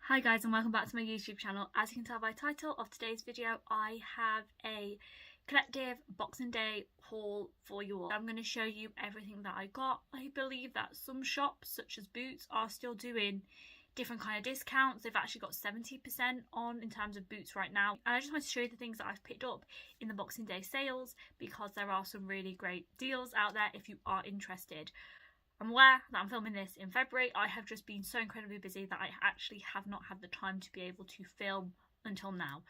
Hi guys and welcome back to my YouTube channel. As you can tell by the title of today's video, I have a collective Boxing Day haul for you all. I'm going to show you everything that I got. I believe that some shops such as Boots are still doing different kind of discounts. They've actually got 70% on in terms of Boots right now. And I just want to show you the things that I've picked up in the Boxing Day sales because there are some really great deals out there if you are interested. I'm aware that I'm filming this in February. I have just been so incredibly busy that I actually have not had the time to be able to film until now.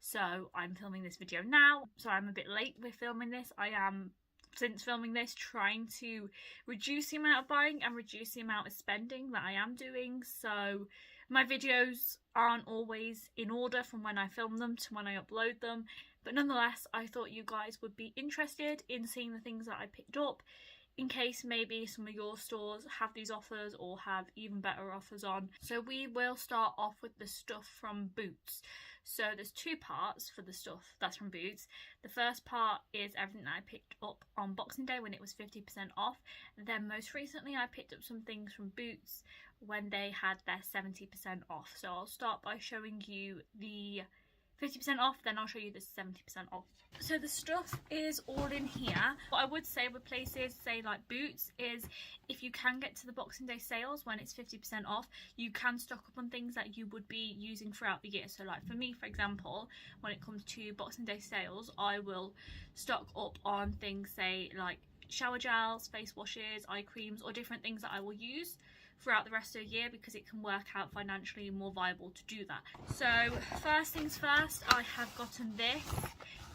So I'm filming this video now. So I'm a bit late with filming this. I am, since filming this, trying to reduce the amount of buying and reduce the amount of spending that I am doing. So my videos aren't always in order from when I film them to when I upload them. But nonetheless, I thought you guys would be interested in seeing the things that I picked up, in case maybe some of your stores have these offers or have even better offers on. So we will start off with the stuff from Boots. So there's two parts for the stuff that's from Boots. The first part is everything that I picked up on Boxing Day when it was 50% off. Then most recently I picked up some things from Boots when they had their 70% off. So I'll start by showing you the 50% off, then I'll show you the 70% off. So the stuff is all in here. What I would say with places, say like Boots, is if you can get to the Boxing Day sales when it's 50% off, you can stock up on things that you would be using throughout the year. So like for me, for example, when it comes to Boxing Day sales, I will stock up on things, say like shower gels, face washes, eye creams, or different things that I will use throughout the rest of the year because it can work out financially more viable to do that. So first things first, I have gotten this.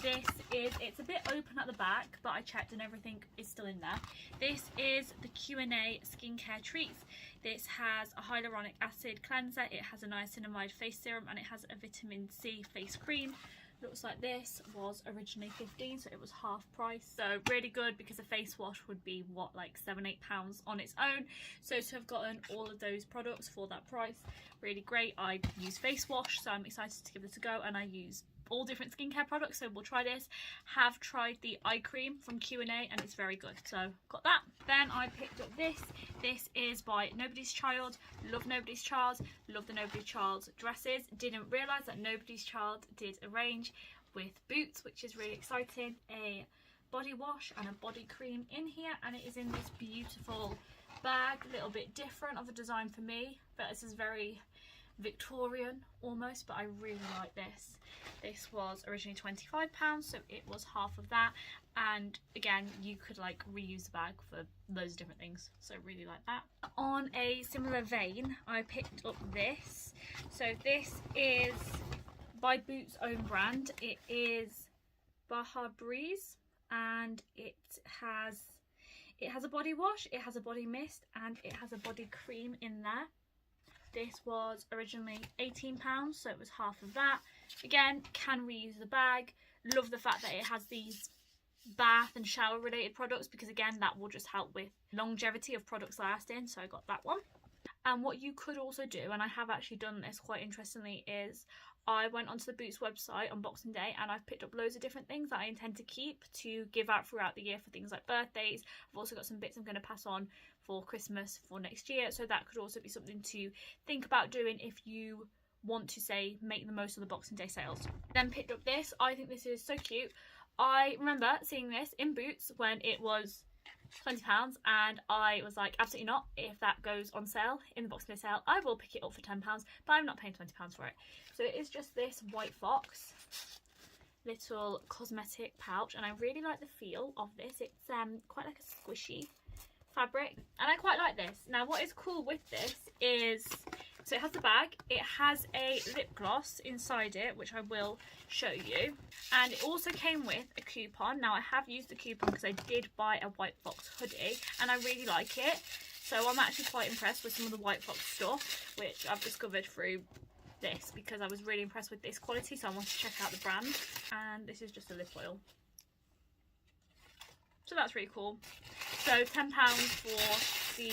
It's a bit open at the back, but I checked and everything is still in there. This is the Q&A skincare treats. This has a hyaluronic acid cleanser, it has a niacinamide face serum, and it has a vitamin C face cream. Looks like this was originally 15, so it was half price. So really good because a face wash would be what, like £7-8 on its own. So to have gotten all of those products for that price, really great. I use face wash, so I'm excited to give this a go, and I use all different skincare products, so we'll try this. Have tried the eye cream from Q&A and it's very good, so got that. Then I picked up this. This is by Nobody's Child. Love Nobody's Child, love the Nobody's Child dresses. Didn't realise that Nobody's Child did a range with Boots, which is really exciting. A body wash and a body cream in here, and it is in this beautiful bag. A little bit different of a design for me, but this is very Victorian almost, but I really like this. This was originally £25, so it was half of that, and again you could like reuse the bag for loads of different things, so really like that. On a similar vein, I picked up this. So this is by Boots' own brand. It is Baja Breeze, and it has a body wash, it has a body mist, and it has a body cream in there. This was originally £18, so it was half of that. Again, can reuse the bag. Love the fact that it has these bath and shower related products because again, that will just help with longevity of products lasting, so I got that one. And what you could also do, and I have actually done this quite interestingly, is I went onto the Boots website on Boxing Day and I've picked up loads of different things that I intend to keep to give out throughout the year for things like birthdays. I've also got some bits I'm going to pass on for Christmas for next year, so that could also be something to think about doing if you want to, say, make the most of the Boxing Day sales. Then picked up this. I think this is so cute. I remember seeing this in Boots when it was £20 and I was like, absolutely not. If that goes on sale in the Boxing Day sale, I will pick it up for £10, but I'm not paying £20 for it. So it is just this white fox little cosmetic pouch, and I really like the feel of this. It's quite like a squishy fabric, and I quite like this. Now what is cool with this is, so it has the bag, it has a lip gloss inside it, which I will show you, and it also came with a coupon. Now I have used the coupon because I did buy a White Fox hoodie and I really like it, so I'm actually quite impressed with some of the White Fox stuff which I've discovered through this because I was really impressed with this quality, so I want to check out the brand. And this is just a lip oil, so that's really cool. So £10 for the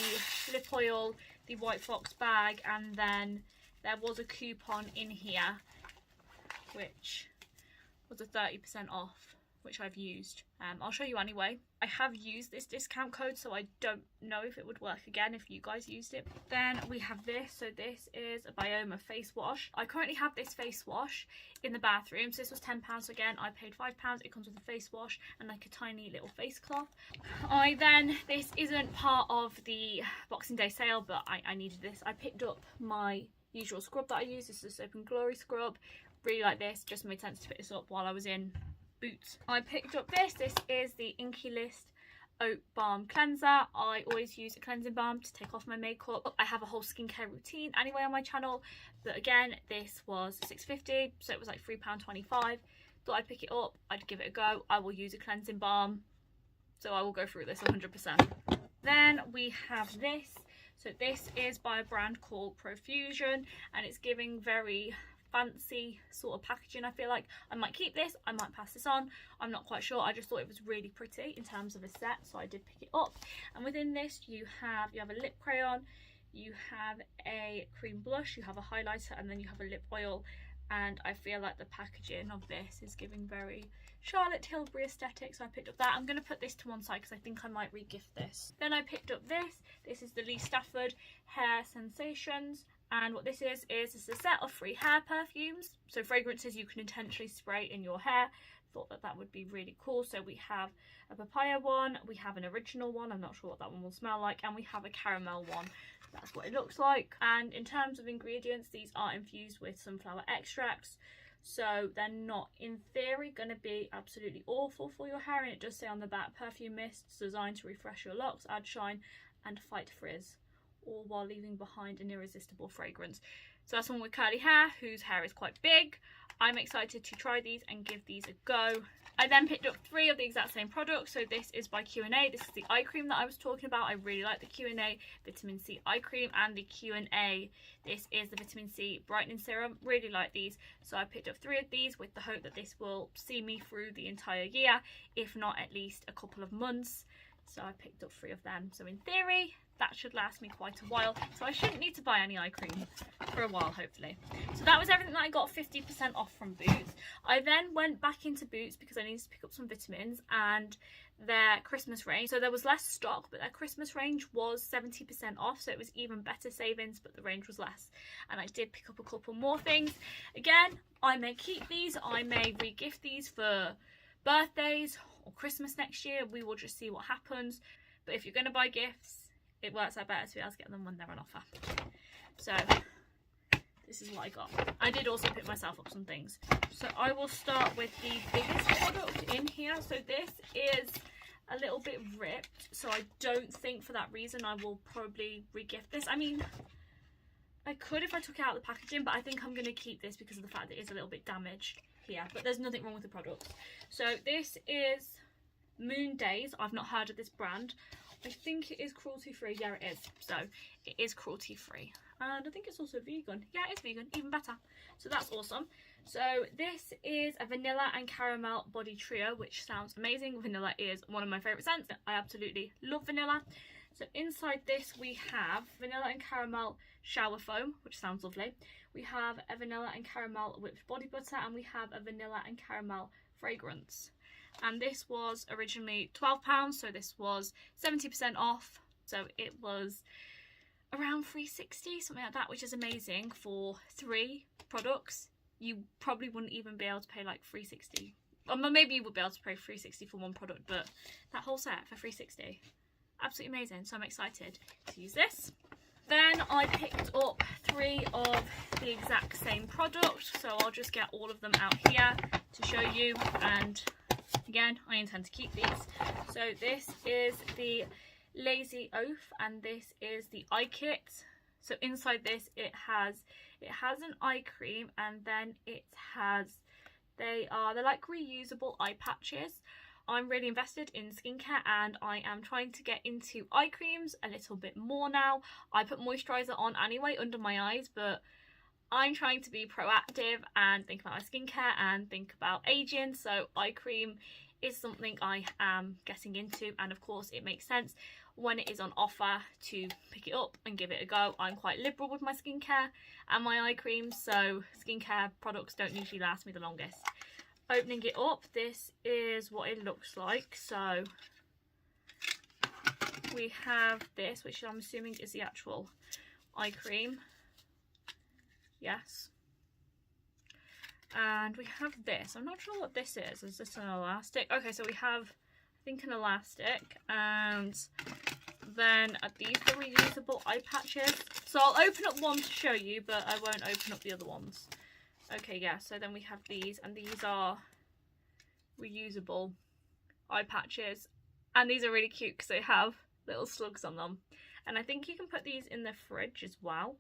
lip oil, the White Fox bag, and then there was a coupon in here which was a 30% off which I've used. I'll show you anyway. I have used this discount code, so I don't know if it would work again if you guys used it. Then we have this. So this is a Bioma face wash. I currently have this face wash in the bathroom. So this was £10. So again, I paid £5. It comes with a face wash and like a tiny little face cloth. This isn't part of the Boxing Day sale, but I needed this. I picked up my usual scrub that I use. This is a Soap and Glory scrub. Really like this. Just made sense to pick this up while I was in Boots. I picked up this. This is the Inkey List Oat Balm Cleanser. I always use a cleansing balm to take off my makeup. I have a whole skincare routine anyway on my channel, but again, this was £6.50, so it was like £3.25. Thought I'd pick it up, I'd give it a go. I will use a cleansing balm, so I will go through this 100%. Then we have this. So this is by a brand called Profusion, and it's giving very fancy sort of packaging. I feel like I might keep this, I might pass this on, I'm not quite sure. I just thought it was really pretty in terms of a set, so I did pick it up. And within this you have a lip crayon, you have a cream blush, you have a highlighter, and then you have a lip oil. And I feel like the packaging of this is giving very Charlotte Tilbury aesthetic, so I picked up that. I'm going to put this to one side because I think I might re-gift this. Then I picked up this. This is the Lee Stafford Hair Sensations, and what this is a set of 3 hair perfumes, so fragrances you can intentionally spray in your hair. Thought that would be really cool. So we have a papaya one, we have an original one, I'm not sure what that one will smell like, and we have a caramel one. That's what it looks like. And in terms of ingredients, these are infused with sunflower extracts, so they're not in theory going to be absolutely awful for your hair. And it does say on the back, perfume mists designed to refresh your locks, add shine and fight frizz, all while leaving behind an irresistible fragrance. So that's someone with curly hair whose hair is quite big. I'm excited to try these and give these a go. I then picked up 3 of the exact same products. So this is by Q&A. This is the eye cream that I was talking about. I really like the Q&A Vitamin C eye cream, and the Q&A, this is the Vitamin C brightening serum. Really like these. So I picked up 3 of these with the hope that this will see me through the entire year, if not at least a couple of months. So I picked up 3 of them. So in theory, that should last me quite a while. So I shouldn't need to buy any eye cream for a while, hopefully. So that was everything that I got 50% off from Boots. I then went back into Boots because I needed to pick up some vitamins and their Christmas range. So there was less stock, but their Christmas range was 70% off. So it was even better savings, but the range was less. And I did pick up a couple more things. Again, I may keep these. I may re-gift these for birthdays or Christmas next year. We will just see what happens. But if you're going to buy gifts, it works out better to be able to get them when they're on offer. So this is what I got. I did also pick myself up some things. So I will start with the biggest product in here. So this is a little bit ripped, so I don't think for that reason I will probably re-gift this. I mean, I could if I took it out of the packaging, but I think I'm going to keep this because of the fact that it is a little bit damaged here. But there's nothing wrong with the product. So this is Moon Days. I've not heard of this brand. I think it is cruelty free. Yeah, it is. So it is cruelty free, and I think it's also vegan. Yeah, it's vegan, even better. So that's awesome. So this is a vanilla and caramel body trio, which sounds amazing. Vanilla is one of my favorite scents. I absolutely love vanilla. So inside this we have vanilla and caramel shower foam, which sounds lovely. We have a vanilla and caramel whipped body butter, and we have a vanilla and caramel fragrance. And this was originally £12, so this was 70% off. So it was around £3.60, something like that, which is amazing for 3 products. You probably wouldn't even be able to pay like £3.60. Or maybe you would be able to pay £3.60 for one product, but that whole set for £3.60, absolutely amazing. So I'm excited to use this. Then I picked up 3 of the exact same product, so I'll just get all of them out here to show you. And again, I intend to keep these. So this is the Lazy Oaf, and this is the eye kit. So inside this it has an eye cream, and then they're like reusable eye patches. I'm really invested in skincare, and I am trying to get into eye creams a little bit more now. I put moisturiser on anyway under my eyes, but I'm trying to be proactive and think about my skincare and think about aging. So eye cream is something I am getting into, and of course it makes sense when it is on offer to pick it up and give it a go. I'm quite liberal with my skincare and my eye creams, so skincare products don't usually last me the longest. opening it up, this is what it looks like. So we have this, which I'm assuming is the actual eye cream. Yes. And we have this. I'm not sure what this is. Is this an elastic? Okay, so we have, I think, an elastic. And then these are reusable eye patches. So I'll open up one to show you, but I won't open up the other ones. Okay, yeah, so then we have these, and these are reusable eye patches. And these are really cute because they have little slugs on them. And I think you can put these in the fridge as well.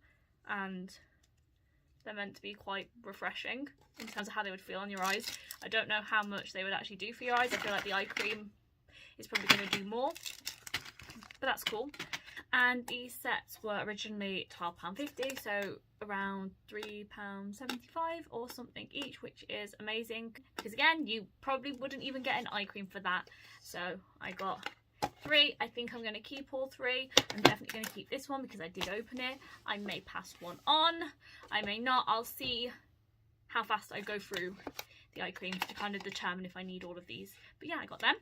And they're meant to be quite refreshing in terms of how they would feel on your eyes. I don't know how much they would actually do for your eyes. I feel like the eye cream is probably going to do more. But that's cool. And these sets were originally £12.50, so around £3.75 or something each, which is amazing. Because again, you probably wouldn't even get an eye cream for that. So I got 3. I think I'm going to keep all 3. I'm definitely going to keep this one because I did open it. I may pass one on. I may not. I'll see how fast I go through the eye creams to kind of determine if I need all of these. But yeah, I got them.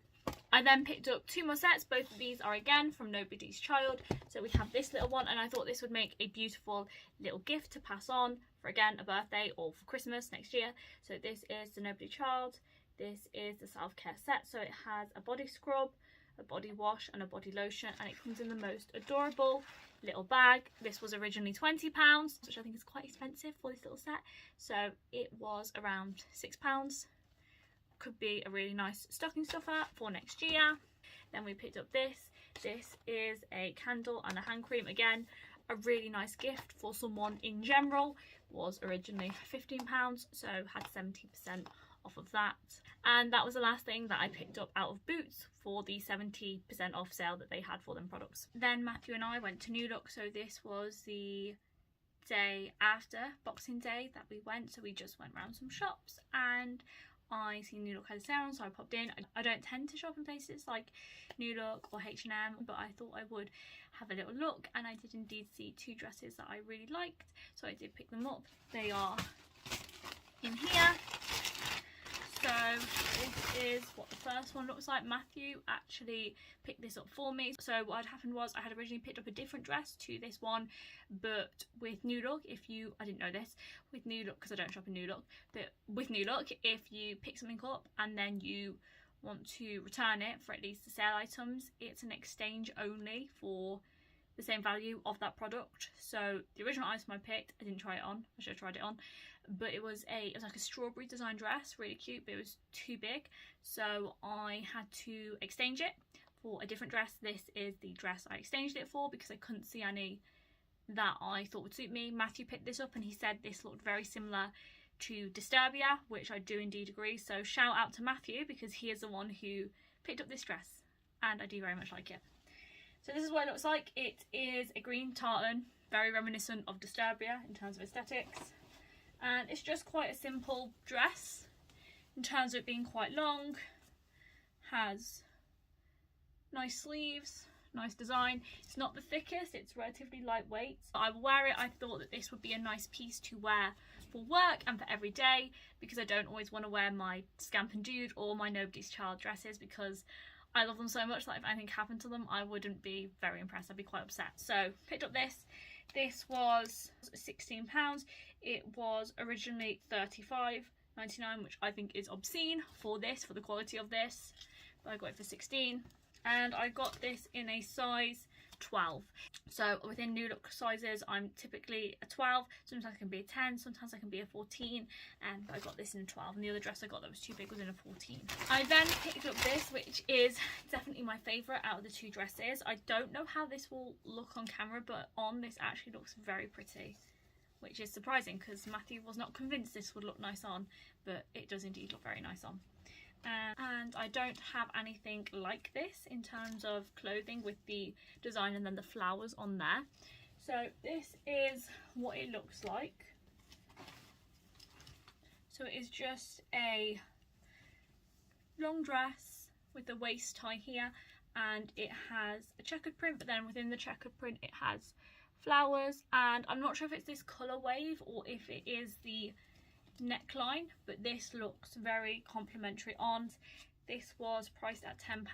I then picked up 2 more sets. Both of these are again from Nobody's Child. So we have this little one, and I thought this would make a beautiful little gift to pass on for, again, a birthday or for Christmas next year. So this is the Nobody Child. This is the self-care set. So it has a body scrub, a body wash and a body lotion, and it comes in the most adorable little bag. This was originally £20, which I think is quite expensive for this little set. So it was around £6. Could be a really nice stocking stuffer for next year. Then we picked up this. This is a candle and a hand cream. Again, a really nice gift for someone in general. Was originally £15, so had 70% off of that. And that was the last thing that I picked up out of Boots for the 70% off sale that they had for them products. Then Matthew and I went to New Look. So this was the day after Boxing Day that we went. So we just went around some shops, and I seen New Look had a sale on, so I popped in. I don't tend to shop in places like New Look or H&M, but I thought I would have a little look, and I did indeed see 2 dresses that I really liked, so I did pick them up. They are in here. So this is what the first one looks like. Matthew actually picked this up for me. So what had happened was I had originally picked up a different dress to this one, but with New Look, I didn't know this, with New Look, because I don't shop in New Look, but with New Look, if you pick something up and then you want to return it for at least the sale items, it's an exchange only for the same value of that product. So the original item I picked, I didn't try it on. I should have tried it on. But it was like a strawberry design dress, really cute, but it was too big, so I had to exchange it for a different dress. This is the dress I exchanged it for because I couldn't see any that I thought would suit me. Matthew picked this up and he said this looked very similar to Disturbia, which I do indeed agree. So shout out to Matthew because he is the one who picked up this dress, and I do very much like it. So this is what it looks like. It is a green tartan, very reminiscent of Disturbia in terms of aesthetics. And it's just quite a simple dress in terms of it being quite long. Has nice sleeves, nice design. It's not the thickest, it's relatively lightweight. I will wear it. I thought that this would be a nice piece to wear for work and for every day, because I don't always want to wear my Scamp and Dude or my Nobody's Child dresses, because I love them so much that if anything happened to them, I wouldn't be very impressed. I'd be quite upset. So picked up this. This was £16. It was originally $35.99, which I think is obscene for this, for the quality of this. But I got it for £16. And I got this in a size 12. So within New Look sizes, I'm typically a 12. Sometimes I can be a 10, sometimes I can be a 14. And I got this in a 12. And the other dress I got that was too big was in a 14. I then picked up this, which is definitely my favourite out of the 2 dresses. I don't know how this will look on camera, but on this actually looks very pretty, which is surprising because Matthew was not convinced this would look nice on, but it does indeed look very nice on. And I don't have anything like this in terms of clothing with the design and then the flowers on there. So this is what it looks like. So it is just a long dress with the waist tie here, and it has a checkered print, but then within the checkered print it has flowers, and I'm not sure if it's this colour wave or if it is the neckline, but this looks very complimentary on. This was priced at £10,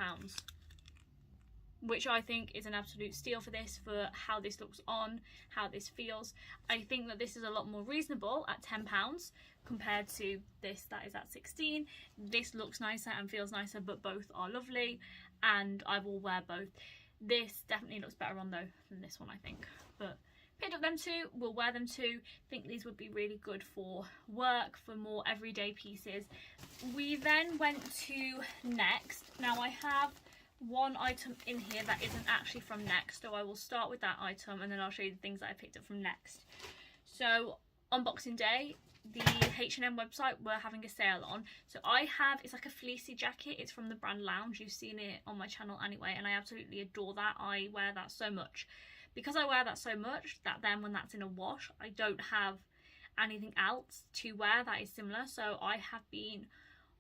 which I think is an absolute steal for this, for how this looks on, how this feels. I think that this is a lot more reasonable at £10 compared to this that is at 16. This looks nicer and feels nicer, but both are lovely and I will wear both. This definitely looks better on though than this one, I think, but picked up them two, will wear them too. Think these would be really good for work, for more everyday pieces. We then went to Next. Now I have one item in here that isn't actually from Next, so I will start with that item and then I'll show you the things that I picked up from Next. So on Boxing Day, the H&M website were having a sale on. So I have, it's like a fleecy jacket. It's from the brand Lounge. You've seen it on my channel anyway, and I absolutely adore that. I wear that so much. Because I wear that so much, that then when that's in a wash, I don't have anything else to wear that is similar. So I have been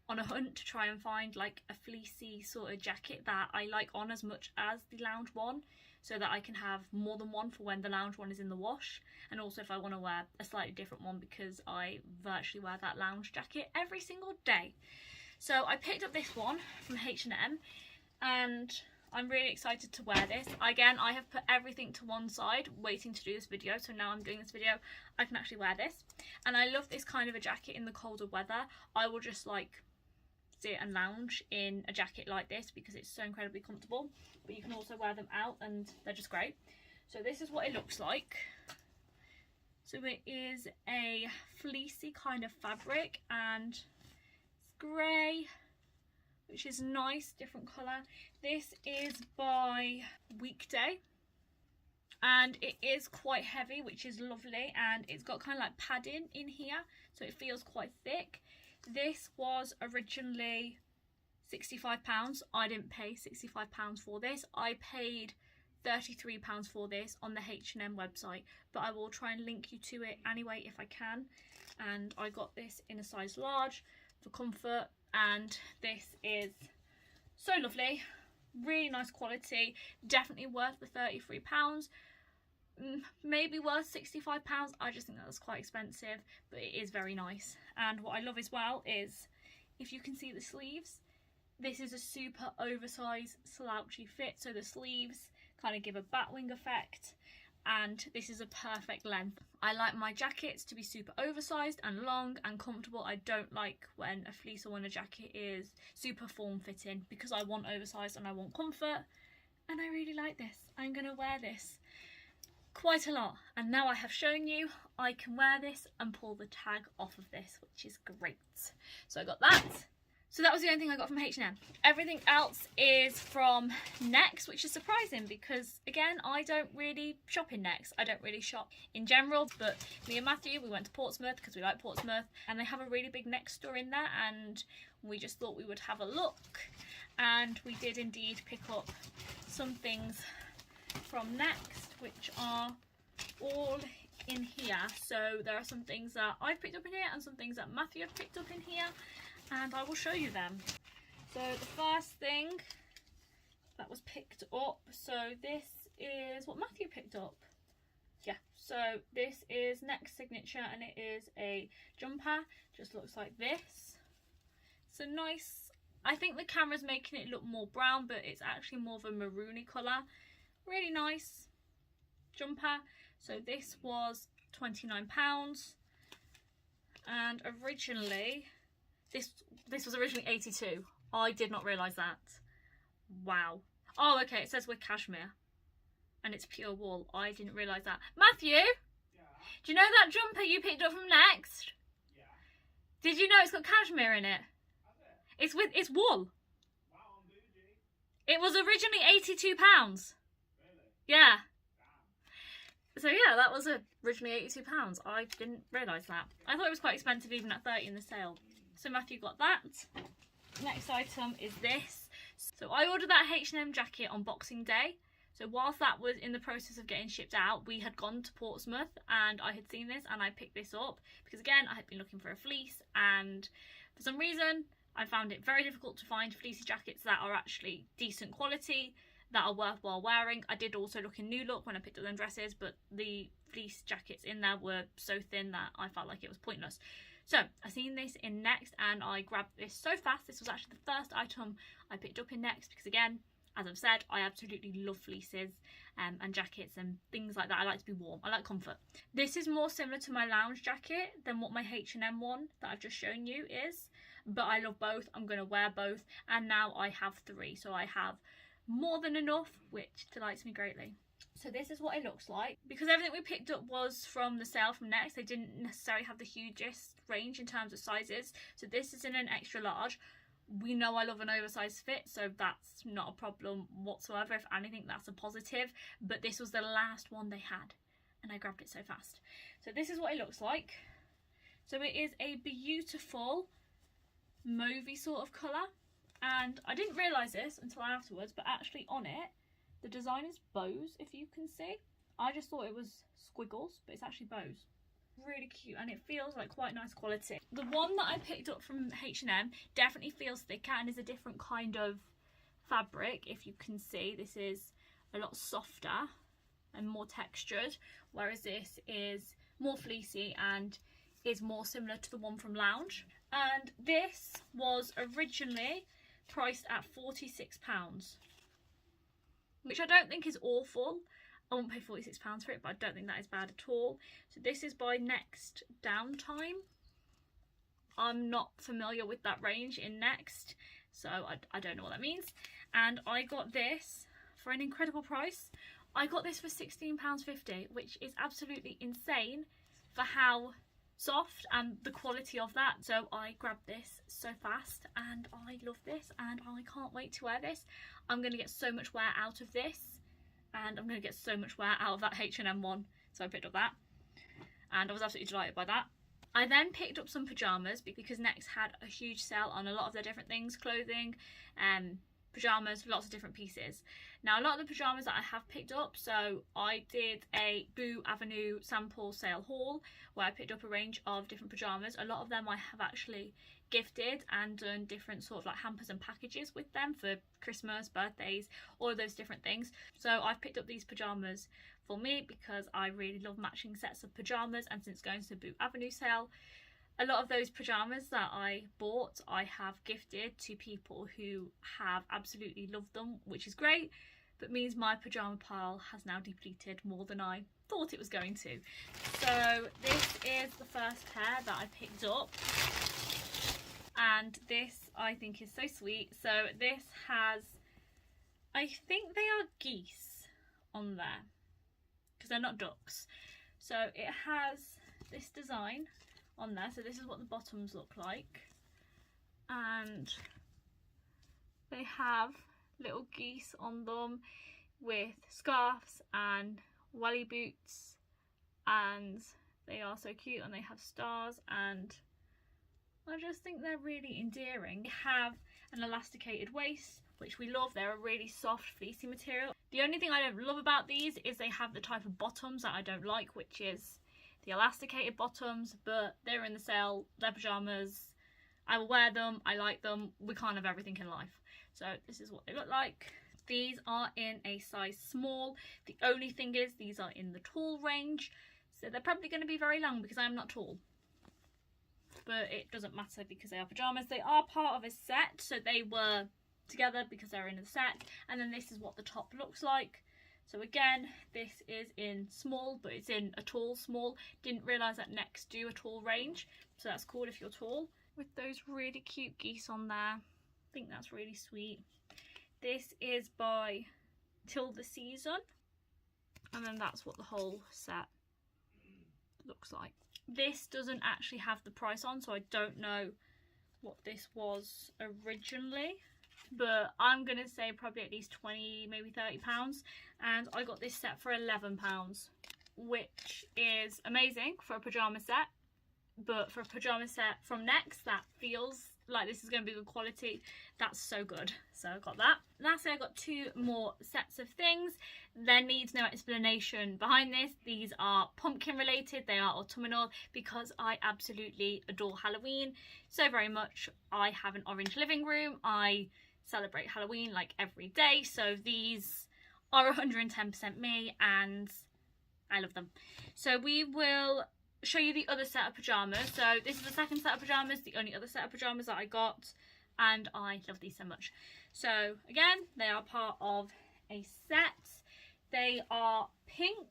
on a hunt to try and find like a fleecy sort of jacket that I like on as much as the Lounge one, so that I can have more than one for when the Lounge one is in the wash, and also if I want to wear a slightly different one, because I virtually wear that Lounge jacket every single day. So I picked up this one from H&M and I'm really excited to wear this. Again, I have put everything to one side waiting to do this video, so now I'm doing this video I can actually wear this. And I love this kind of a jacket in the colder weather. I will just like sit and lounge in a jacket like this because it's so incredibly comfortable, but you can also wear them out and they're just great. So this is what it looks like. So it is a fleecy kind of fabric and it's grey, which is nice, different colour. This is by Weekday and it is quite heavy, which is lovely, and it's got kind of like padding in here, so it feels quite thick. This was originally £65. I didn't pay £65 for this. I paid £33 for this on the H&M website, but I will try and link you to it anyway if I can. And I got this in a size large for comfort, and this is so lovely, really nice quality, definitely worth the £33. Maybe worth £65. I just think that's quite expensive, but it is very nice. And what I love as well is, if you can see the sleeves, this is a super oversized slouchy fit, so the sleeves kind of give a batwing effect, and this is a perfect length. I like my jackets to be super oversized and long and comfortable. I don't like when a fleece or when a jacket is super form-fitting, because I want oversized and I want comfort, and I really like this. I'm gonna wear this quite a lot, and now I have shown you, I can wear this and pull the tag off of this, which is great. So I got that. So that was the only thing I got from H&M. Everything else is from Next, which is surprising because, again, I don't really shop in Next. I don't really shop in general, but me and Matthew, we went to Portsmouth because we like Portsmouth, and they have a really big Next store in there, and we just thought we would have a look, and we did indeed pick up some things from Next, which are all in here. So there are some things that I've picked up in here and some things that Matthew have picked up in here, and I will show you them. So the first thing that was picked up, so this is what Matthew picked up. Yeah, so this is Next Signature, and it is a jumper, just looks like this. So nice. I think the camera's making it look more brown, but it's actually more of a maroony colour. Really nice jumper. So this was £29, and originally this was originally £82. I did not realise that. Wow. Oh, okay, it says with cashmere and it's pure wool. I didn't realise that. Matthew? Yeah? Do you know that jumper you picked up from Next? Yeah. Did you know it's got cashmere in it? Has it? It's wool. Wow, I'm bougie. It was originally £82. Really? Yeah. Damn. So yeah, that was originally £82. I didn't realise that. I thought it was quite expensive even at 30 in the sale. So Matthew got that. Next item is this. So I ordered that H&M jacket on Boxing Day. So whilst that was in the process of getting shipped out, we had gone to Portsmouth and I had seen this and I picked this up because, again, I had been looking for a fleece, and for some reason I found it very difficult to find fleecy jackets that are actually decent quality. that are worthwhile wearing. I did also look in New Look when I picked up them dresses, but the fleece jackets in there were so thin that I felt like it was pointless. So I seen this in Next and I grabbed this so fast. This was actually the first item I picked up in Next because, again, as I've said, I absolutely love fleeces and jackets and things like that. I like to be warm. I like comfort. This is more similar to my lounge jacket than what my H&M one that I've just shown you is. But I love both. I'm going to wear both. And now I have 3. So I have more than enough, which delights me greatly. So this is what it looks like. Because everything we picked up was from the sale from Next, they didn't necessarily have the hugest range in terms of sizes. So this is in an extra large. We know I love an oversized fit, so that's not a problem whatsoever. If anything, that's a positive. But this was the last one they had, and I grabbed it so fast. So this is what it looks like. So it is a beautiful mauvey sort of colour. And I didn't realise this until afterwards, but actually on it, the design is bows, if you can see. I just thought it was squiggles, but it's actually bows. Really cute, and it feels like quite nice quality. The one that I picked up from H&M definitely feels thicker and is a different kind of fabric. If you can see, this is a lot softer and more textured, whereas this is more fleecy and is more similar to the one from Lounge. And this was originally priced at £46, which I don't think is awful. I won't pay £46 for it, but I don't think that is bad at all. So this is by Next Downtime. I'm not familiar with that range in Next, so I don't know what that means. And I got this for an incredible price. I got this for £16.50, which is absolutely insane for how soft and the quality of that. So I grabbed this so fast and I love this and I can't wait to wear this. I'm going to get so much wear out of this. And I'm going to get so much wear out of that H&M one. So I picked up that. And I was absolutely delighted by that. I then picked up some pyjamas because Next had a huge sale on a lot of their different things. Clothing, pyjamas, lots of different pieces. Now a lot of the pyjamas that I have picked up, so I did a Boo Avenue sample sale haul where I picked up a range of different pyjamas. A lot of them I have actually gifted and done different sort of like hampers and packages with them for Christmas, birthdays, all of those different things. So I've picked up these pyjamas for me because I really love matching sets of pyjamas, and since going to the Boo Avenue sale, a lot of those pyjamas that I bought I have gifted to people who have absolutely loved them, which is great, but means my pyjama pile has now depleted more than I thought it was going to. So this is the first pair that I picked up. And this I think is so sweet. So this has, I think they are geese on there because they're not ducks. So it has this design on there. So this is what the bottoms look like. And they have little geese on them with scarves and welly boots. And they are so cute and they have stars, and I just think they're really endearing. They have an elasticated waist, which we love. They're a really soft, fleecy material. The only thing I don't love about these is they have the type of bottoms that I don't like, which is the elasticated bottoms, but they're in the sale. They're pyjamas. I will wear them. I like them. We can't have everything in life. So this is what they look like. These are in a size small. The only thing is these are in the tall range. So they're probably going to be very long because I'm not tall. But it doesn't matter because they are pyjamas. They are part of a set, so they were together because they're in a set. And then this is what the top looks like. So again, this is in small, but it's in a tall small. Didn't realise that Next do a tall range, so that's cool if you're tall. With those really cute geese on there. I think that's really sweet. This is by Till the Season. And then that's what the whole set looks like. This doesn't actually have the price on, so I don't know what this was originally, but I'm gonna say probably at least 20, maybe £30, and I got this set for £11, which is amazing for a pyjama set. But for a pyjama set from Next that feels like this is going to be good quality, that's so good. So I got that. Lastly, I got 2 more sets of things. There needs no explanation behind this. These are pumpkin related. They are autumnal because I absolutely adore Halloween so very much. I have an orange living room. I celebrate Halloween like every day, so these are 110% me and I love them. So we will show you the other set of pyjamas. So this is the second set of pyjamas, the only other set of pyjamas that I got, and I love these so much. So again, they are part of a set. They are pink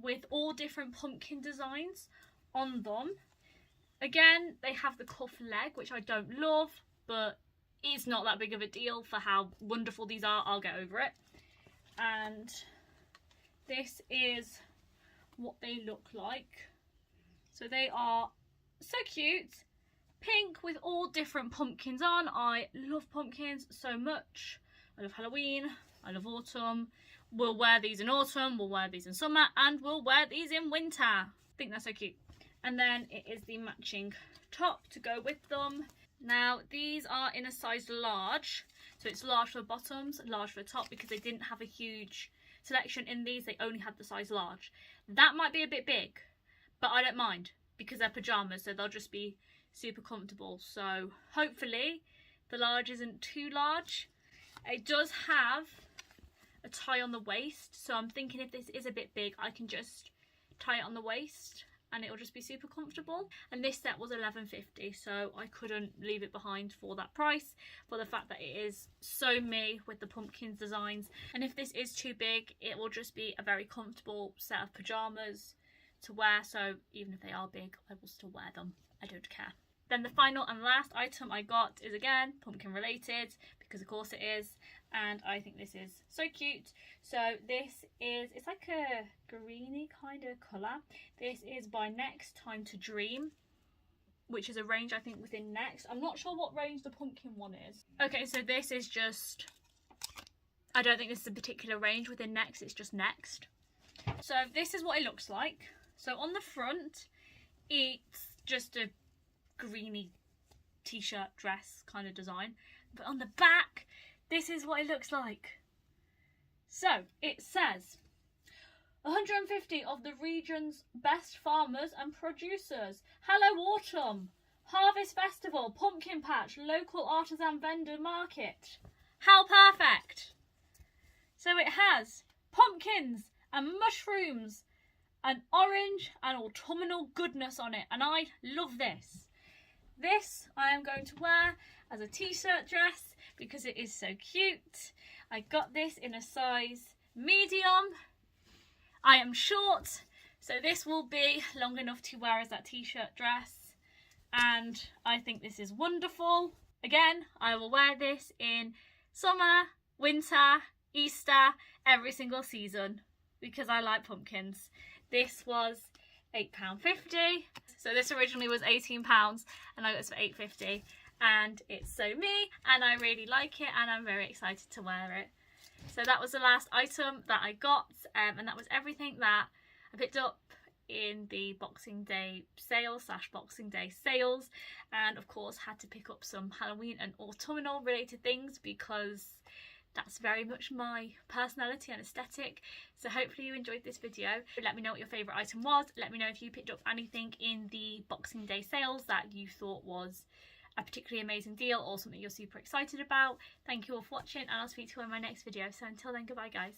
with all different pumpkin designs on them. Again, they have the cuff leg, which I don't love, but it's not that big of a deal for how wonderful these are. I'll get over it. And this is what they look like. So they are so cute, pink with all different pumpkins on. I love pumpkins so much. I love Halloween, I love autumn. We'll wear these in autumn, we'll wear these in summer, and we'll wear these in winter. I think they're so cute. And then it is the matching top to go with them. Now these are in a size large, so it's large for the bottoms, large for the top, because they didn't have a huge selection in these. They only had the size large. That might be a bit big, but I don't mind because they're pyjamas, so they'll just be super comfortable. So hopefully the large isn't too large. It does have a tie on the waist, so I'm thinking if this is a bit big, I can just tie it on the waist and it'll just be super comfortable. And this set was $11.50, so I couldn't leave it behind for that price, for the fact that it is so me with the pumpkins designs. And if this is too big, it will just be a very comfortable set of pyjamas to wear, so even if they are big, I will still wear them. I don't care. Then the final and last item I got is again pumpkin related, because of course it is, and I think this is so cute. So this is, it's like a greeny kind of colour. This is by Next Time to Dream, which is a range I think within Next. I'm not sure what range the pumpkin one is. Okay, so this is just, I don't think this is a particular range within Next, it's just Next. So this is what it looks like. So on the front, it's just a greeny t-shirt dress kind of design, but on the back, this is what it looks like. So it says 150 of the region's best farmers and producers. Hello Autumn, Harvest Festival, Pumpkin Patch, local artisan vendor market. How perfect! So it has pumpkins and mushrooms and orange and autumnal goodness on it, and I love this. This I am going to wear as a t-shirt dress because it is so cute. I got this in a size medium. I am short, so this will be long enough to wear as that t-shirt dress, and I think this is wonderful. Again, I will wear this in summer, winter, Easter, every single season because I like pumpkins. This was £8.50. So this originally was £18 and I got this for £8.50, and it's so me and I really like it and I'm very excited to wear it. So that was the last item that I got, and that was everything that I picked up in the Boxing Day sale / Boxing Day sales, and of course had to pick up some Halloween and autumnal related things because that's very much my personality and aesthetic. So hopefully you enjoyed this video. Let me know what your favourite item was. Let me know if you picked up anything in the Boxing Day sales that you thought was a particularly amazing deal or something you're super excited about. Thank you all for watching, and I'll speak to you in my next video. So until then, goodbye guys.